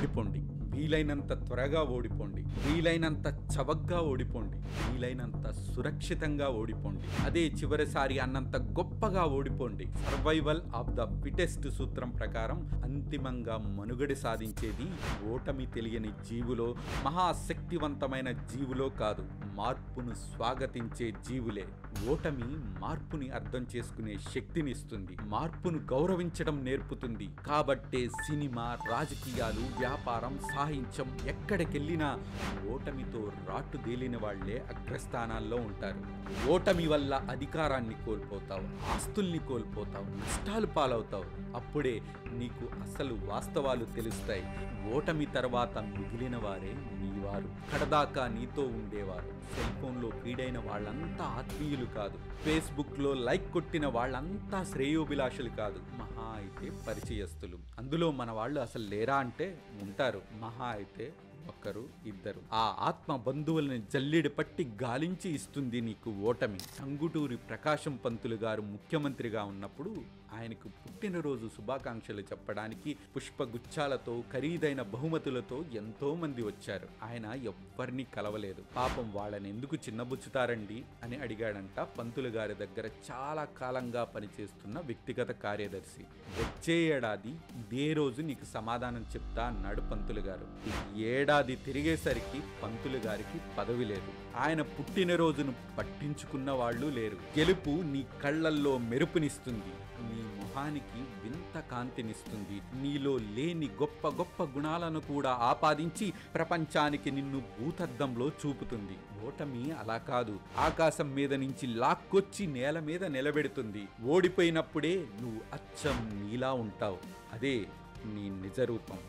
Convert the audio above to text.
ఓడిపోండి. వీలైనంత త్వరగా ఓడిపోండి. వీలైనంత చవకగా ఓడిపోండి. వీలైనంత సురక్షితంగా ఓడిపోండి. అదే చివరిసారి అన్నంత గొప్పగా ఓడిపోండి. సర్వైవల్ ఆఫ్ ద ఫిటెస్ట్ సూత్రం ప్రకారం అంతిమంగా మనుగడ సాధించేది ఓటమి తెలియని జీవులో, మహాశక్తివంతమైన జీవులో కాదు, మార్పును స్వాగతించే జీవులే. ఓటమి మార్పుని అర్థం చేసుకునే శక్తినిస్తుంది, మార్పును గౌరవించడం నేర్పుతుంది. కాబట్టే సినిమా, రాజకీయాలు, వ్యాపారం, సాహిత్యం ఎక్కడికెళ్ళినా ఓటమితో రాటుదేలిన వాళ్లే అగ్రస్థానాల్లో ఉంటారు. ఓటమి వల్ల అధికారాన్ని కోల్పోతావు, ఆస్తుల్ని కోల్పోతావు, నష్టాలు పాలవుతావు. అప్పుడే నీకు అసలు వాస్తవాలు తెలుస్తాయి. ఓటమి తర్వాత మిగిలిన వారే నీవారు, కడదాకా నీతో ఉండేవారు. సెల్ ఫోన్లో ఫీడైన వాళ్ళంతా ఆత్మీయులు కాదు, ఫేస్బుక్లో లైక్ కొట్టిన వాళ్ళంతా శ్రేయోభిలాషులు కాదు, మహా అయితే పరిచయస్తులు. అందులో మన వాళ్ళు అసలు లేరా అంటే ఉంటారు, మహా అయితే ఒక్కరు ఇద్దరు. ఆ ఆత్మ బంధువుల్ని జల్లిడి పట్టి గాలించి ఇస్తుంది నీకు ఓటమి. టంగుటూరి ప్రకాశం పంతులు గారు ముఖ్యమంత్రిగా ఉన్నప్పుడు ఆయనకు పుట్టినరోజు శుభాకాంక్షలు చెప్పడానికి పుష్పగుచ్చాలతో, ఖరీదైన బహుమతులతో ఎంతో మంది వచ్చారు. ఆయన ఎవ్వరినీ కలవలేదు. పాపం వాళ్ళని ఎందుకు చిన్నబుచ్చుతారండి అని అడిగాడంట పంతులు గారి దగ్గర చాలా కాలంగా పనిచేస్తున్న వ్యక్తిగత కార్యదర్శి. వచ్చే ఏడాది ఇదే రోజు నీకు సమాధానం చెప్తా అన్నాడు పంతులు గారు. ఏడాది తిరిగేసరికి పంతులు గారికి పదవి లేదు. ఆయన పుట్టినరోజును పట్టించుకున్న వాళ్ళు లేరు. గెలుపు నీ కళ్ళల్లో మెరుపునిస్తుంది, నీ మొహానికి వింత కాంతినిస్తుంది, నీలో లేని గొప్ప గొప్ప గుణాలను కూడా ఆపాదించి ప్రపంచానికి నిన్ను భూతద్దంలో చూపుతుంది. ఓటమి అలా కాదు, ఆకాశం మీద నుంచి లాక్కొచ్చి నేల మీద నిలబెడుతుంది. ఓడిపోయినప్పుడే నువ్వు అచ్చం నీలా ఉంటావు. అదే నీ నిజ రూపం.